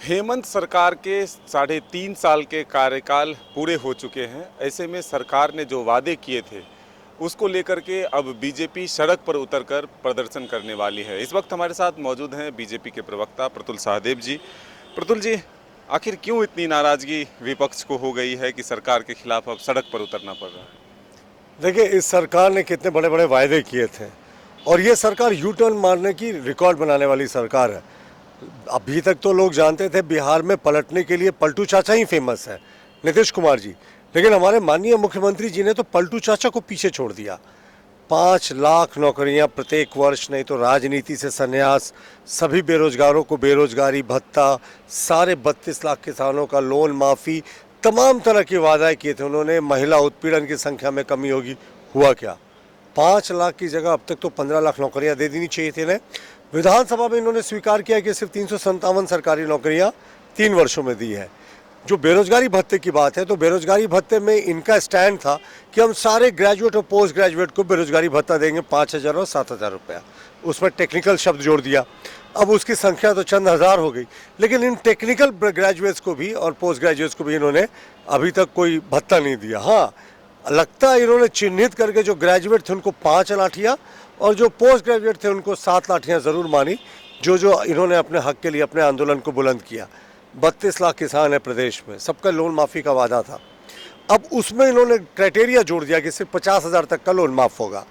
हेमंत सरकार के 3.5 साल के कार्यकाल पूरे हो चुके हैं। ऐसे में सरकार ने जो वादे किए थे उसको लेकर के अब बीजेपी सड़क पर उतरकर प्रदर्शन करने वाली है। इस वक्त हमारे साथ मौजूद हैं बीजेपी के प्रवक्ता प्रतुल सहदेव जी। प्रतुल जी, आखिर क्यों इतनी नाराजगी विपक्ष को हो गई है कि सरकार के खिलाफ अब सड़क पर उतरना पड़ रहा है? देखिए, इस सरकार ने कितने बड़े बड़े वायदे किए थे और ये सरकार यू टर्न मारने की रिकॉर्ड बनाने वाली सरकार है। अभी तक तो लोग जानते थे बिहार में पलटने के लिए पलटू चाचा ही फेमस है, नीतीश कुमार जी। लेकिन हमारे माननीय मुख्यमंत्री जी ने तो पलटू चाचा को पीछे छोड़ दिया। 5 लाख नौकरियां प्रत्येक वर्ष, नहीं तो राजनीति से संन्यास, सभी बेरोजगारों को बेरोजगारी भत्ता, सारे 32 लाख किसानों का लोन माफ़ी, तमाम तरह के वादा किए थे उन्होंने। महिला उत्पीड़न की संख्या में कमी होगी, हुआ क्या? 5 लाख की जगह अब तक तो 15 लाख नौकरियां दे देनी चाहिए थी इन्हें। विधानसभा में इन्होंने स्वीकार किया कि सिर्फ 357 सरकारी नौकरियां 3 वर्षों में दी है। जो बेरोजगारी भत्ते की बात है, तो बेरोजगारी भत्ते में इनका स्टैंड था कि हम सारे ग्रेजुएट और पोस्ट ग्रेजुएट को बेरोजगारी भत्ता देंगे 5,000 और 7,000 रुपया। उसमें टेक्निकल शब्द जोड़ दिया। अब उसकी संख्या तो चंद हज़ार हो गई, लेकिन इन टेक्निकल ग्रेजुएट्स को भी और पोस्ट ग्रेजुएट्स को भी इन्होंने अभी तक कोई भत्ता नहीं दिया। हाँ, लगता है इन्होंने चिन्हित करके जो ग्रेजुएट थे उनको 5 लाठियाँ और जो पोस्ट ग्रेजुएट थे उनको 7 लाठियाँ ज़रूर मानी, जो इन्होंने अपने हक के लिए अपने आंदोलन को बुलंद किया। 32 लाख किसान है प्रदेश में, सबका लोन माफ़ी का वादा था। अब उसमें इन्होंने क्राइटेरिया जोड़ दिया कि सिर्फ 50,000 तक का लोन माफ़ होगा।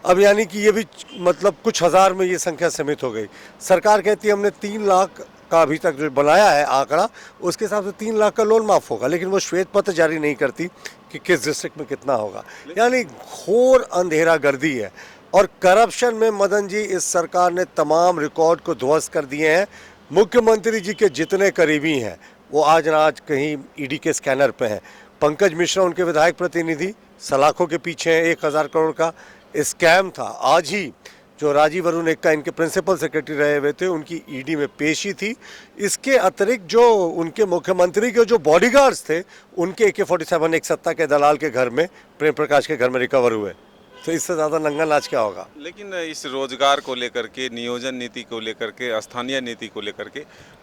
अब यानी कि ये भी मतलब कुछ हज़ार में ये संख्या सीमित हो गई। सरकार कहती है हमने 3 लाख का अभी तक जो बनाया है आंकड़ा, उसके हिसाब से 3 लाख का लोन माफ़ होगा, लेकिन वो श्वेत पत्र जारी नहीं करती कि किस डिस्ट्रिक्ट में कितना होगा। यानी घोर अंधेरा गर्दी है। और करप्शन में मदन जी, इस सरकार ने तमाम रिकॉर्ड को ध्वस्त कर दिए हैं। मुख्यमंत्री जी के जितने करीबी हैं वो आज ना आज कहीं ईडी के स्कैनर पे हैं। पंकज मिश्रा उनके विधायक प्रतिनिधि सलाखों के पीछे हैं। 1,000 करोड़ का स्कैम था। आज ही जो राजीव अरुण एक्का इनके प्रिंसिपल सेक्रेटरी रहे हुए थे, उनकी ईडी में पेशी थी। इसके अतिरिक्त जो उनके मुख्यमंत्री के जो बॉडीगार्ड्स थे, उनके AK-47 एक सत्ता के दलाल के घर में, प्रेम प्रकाश के घर में रिकवर हुए। तो इससे ज़्यादा नंगा नाच क्या होगा? लेकिन इस रोजगार को लेकर के, नियोजन नीति को लेकर के, स्थानीय नीति को लेकर के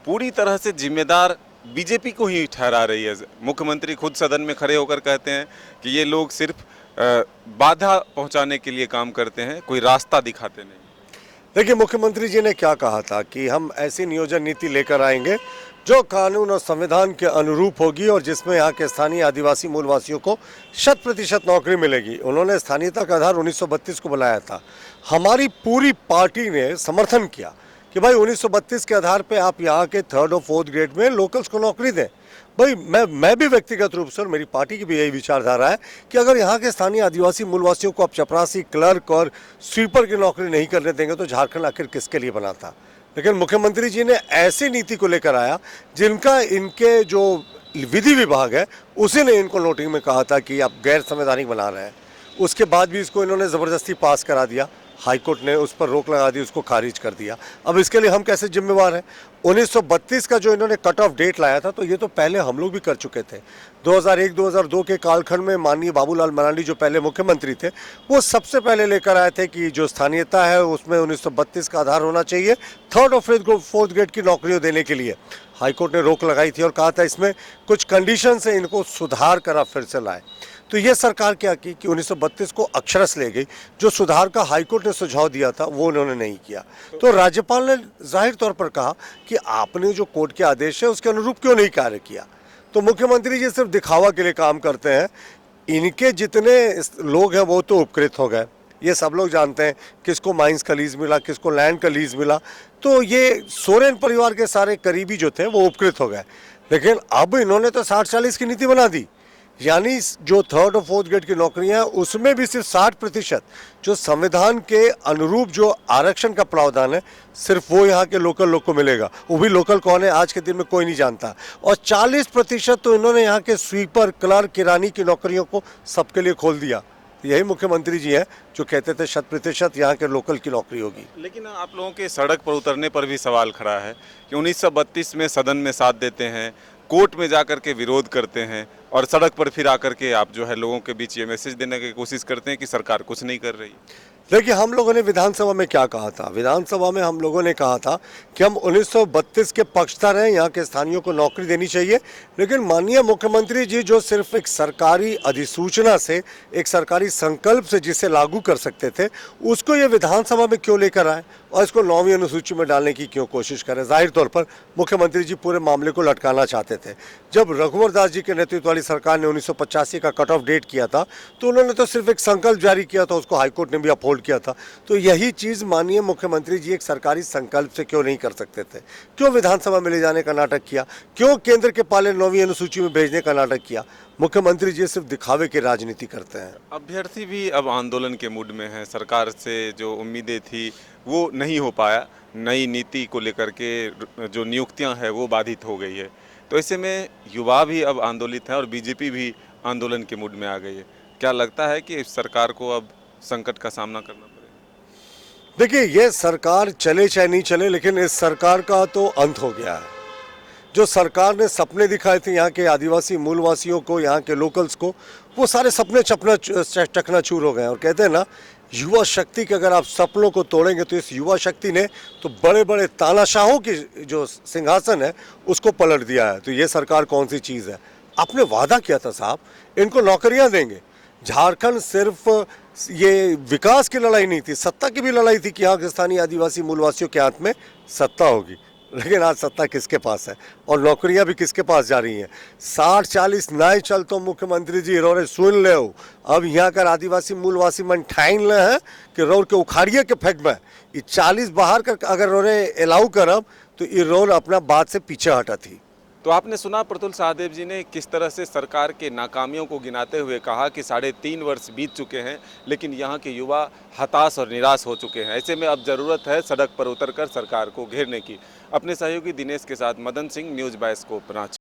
पूरी तरह से जिम्मेदार बीजेपी को ही ठहरा रही है। मुख्यमंत्री खुद सदन में खड़े होकर कहते हैं कि ये लोग सिर्फ बाधा पहुंचाने के लिए काम करते हैं, कोई रास्ता दिखाते नहीं। देखिए, मुख्यमंत्री जी ने क्या कहा था कि हम ऐसी नियोजन नीति लेकर आएंगे जो कानून और संविधान के अनुरूप होगी और जिसमें यहाँ के स्थानीय आदिवासी मूलवासियों को 100% नौकरी मिलेगी। उन्होंने स्थानीयता का आधार 1932 को बनाया था। हमारी पूरी पार्टी ने समर्थन किया कि भाई 1932 के आधार पे आप यहाँ के 3rd और 4th ग्रेड में लोकल्स को नौकरी दें। भाई मैं भी व्यक्तिगत रूप से और मेरी पार्टी की भी यही विचारधारा है कि अगर यहाँ के स्थानीय आदिवासी मूलवासियों को आप चपरासी, क्लर्क और स्वीपर की नौकरी नहीं करने देंगे तो झारखंड आखिर किसके लिए बना था। लेकिन मुख्यमंत्री जी ने ऐसी नीति को लेकर आया जिनका इनके जो विधि विभाग है उसी ने इनको नोटिस में कहा था कि आप गैर संवैधानिक बना रहे हैं। उसके बाद भी इसको इन्होंने ज़बरदस्ती पास करा दिया। हाईकोर्ट ने उस पर रोक लगा दी, उसको खारिज कर दिया। अब इसके लिए हम कैसे जिम्मेवार हैं? 1932 का जो इन्होंने कट ऑफ डेट लाया था, तो ये तो पहले हम लोग भी कर चुके थे। 2001-2002 के कालखंड में माननीय बाबूलाल मरांडी जो पहले मुख्यमंत्री थे, वो सबसे पहले लेकर आए थे कि जो स्थानीयता है उसमें 1932 का आधार होना चाहिए 3rd और 4th ग्रेड की नौकरियों देने के लिए। हाईकोर्ट ने रोक लगाई थी और कहा था इसमें कुछ कंडीशन है, इनको सुधार कर आप फिर से लाए। तो ये सरकार क्या की कि 1932 को अक्षरश ले गई। जो सुधार का हाईकोर्ट ने सुझाव दिया था वो उन्होंने नहीं किया। तो राज्यपाल ने जाहिर तौर पर कहा कि आपने जो कोर्ट के आदेश है उसके अनुरूप क्यों नहीं कार्य किया। तो मुख्यमंत्री जी सिर्फ दिखावा के लिए काम करते हैं। इनके जितने लोग हैं वो तो उपकृत हो गए। ये सब लोग जानते हैं किसको माइंस का लीज मिला, किसको लैंड का लीज मिला। तो ये सोरेन परिवार के सारे करीबी जो थे वो उपकृत हो गए। लेकिन अब इन्होंने तो 60-40 की नीति बना दी। यानी जो 3rd और 4th ग्रेड की नौकरियां हैं उसमें भी सिर्फ 60% जो संविधान के अनुरूप जो आरक्षण का प्रावधान है, सिर्फ वो यहाँ के लोकल लोग को मिलेगा। वो भी लोकल कौन है आज के दिन में कोई नहीं जानता। और 40% तो इन्होंने यहाँ के स्वीपर, क्लर्क, किरानी की नौकरियों को सबके लिए खोल दिया। यही मुख्यमंत्री जी हैं जो कहते थे 100% यहाँ के लोकल की नौकरी होगी। लेकिन आप लोगों के सड़क पर उतरने पर भी सवाल खड़ा है कि 1932 में सदन में साथ देते हैं, कोर्ट में जाकर के विरोध करते हैं और सड़क पर फिर आकर के आप जो है लोगों के बीच ये मैसेज देने की कोशिश करते हैं कि सरकार कुछ नहीं कर रही। देखिए, हम लोगों ने विधानसभा में क्या कहा था? विधानसभा में हम लोगों ने कहा था कि हम 1932 के पक्षधर हैं, यहाँ के स्थानीयों को नौकरी देनी चाहिए। लेकिन माननीय मुख्यमंत्री जी जो सिर्फ एक सरकारी अधिसूचना से, एक सरकारी संकल्प से जिसे लागू कर सकते थे, उसको ये विधानसभा में क्यों लेकर आए और इसको 9वीं अनुसूची में डालने की क्यों कोशिश करें? जाहिर तौर पर मुख्यमंत्री जी पूरे मामले को लटकाना चाहते थे। जब रघुवर दास जी के नेतृत्व वाली सरकार ने 1985 का कट ऑफ डेट किया था, तो उन्होंने तो सिर्फ एक संकल्प जारी किया था, उसको हाईकोर्ट ने भी अपहोल्ड किया था। तो यही चीज़ माननीय मुख्यमंत्री जी एक सरकारी संकल्प से क्यों नहीं कर सकते थे? क्यों विधानसभा में ले जाने का नाटक किया? क्यों केंद्र के पाले 9वीं अनुसूची में भेजने का नाटक किया? मुख्यमंत्री जी सिर्फ दिखावे की राजनीति करते हैं। अभ्यर्थी भी अब आंदोलन के मूड में हैं। सरकार से जो उम्मीदें थी वो नहीं हो पाया। नई नीति को लेकर के जो नियुक्तियां हैं वो बाधित हो गई है। तो ऐसे में युवा भी अब आंदोलित है और बीजेपी भी आंदोलन के मूड में आ गई है। क्या लगता है कि इस सरकार को अब संकट का सामना करना पड़ेगा? देखिए, ये सरकार चले चाहे नहीं चले, लेकिन इस सरकार का तो अंत हो गया है। जो सरकार ने सपने दिखाए थे यहाँ के आदिवासी मूलवासियों को, यहाँ के लोकल्स को, वो सारे सपने चकनाचूर हो गए हैं। और कहते हैं ना, युवा शक्ति के अगर आप सपनों को तोड़ेंगे तो इस युवा शक्ति ने तो बड़े बड़े तानाशाहों की जो सिंहासन है उसको पलट दिया है। तो ये सरकार कौन सी चीज़ है? आपने वादा किया था साहब, इनको नौकरियां देंगे। झारखंड सिर्फ ये विकास की लड़ाई नहीं थी, सत्ता की भी लड़ाई थी कि यहाँ के स्थानीय आदिवासी मूलवासियों के हाथ में सत्ता होगी। लेकिन आज सत्ता किसके पास है और नौकरियां भी किसके पास जा रही हैं? 60-40 नाई चल तो मुख्यमंत्री जी रोरे सुन ले हो। अब यहाँ कर आदिवासी मूलवासी मन ठाइन ले हैं कि रोर के उखाड़िए के फेंक में ये 40 बाहर कर अगर रोरे अलाउ करब तो ये रोर अपना बात से पीछे हटा थी। तो आपने सुना प्रतुल सहदेव जी ने किस तरह से सरकार के नाकामियों को गिनाते हुए कहा कि 3.5 वर्ष बीत चुके हैं, लेकिन यहाँ के युवा हताश और निराश हो चुके हैं। ऐसे में अब ज़रूरत है सड़क पर उतरकर सरकार को घेरने की। अपने सहयोगी दिनेश के साथ Madan Singh, news bye scope, Ranchi.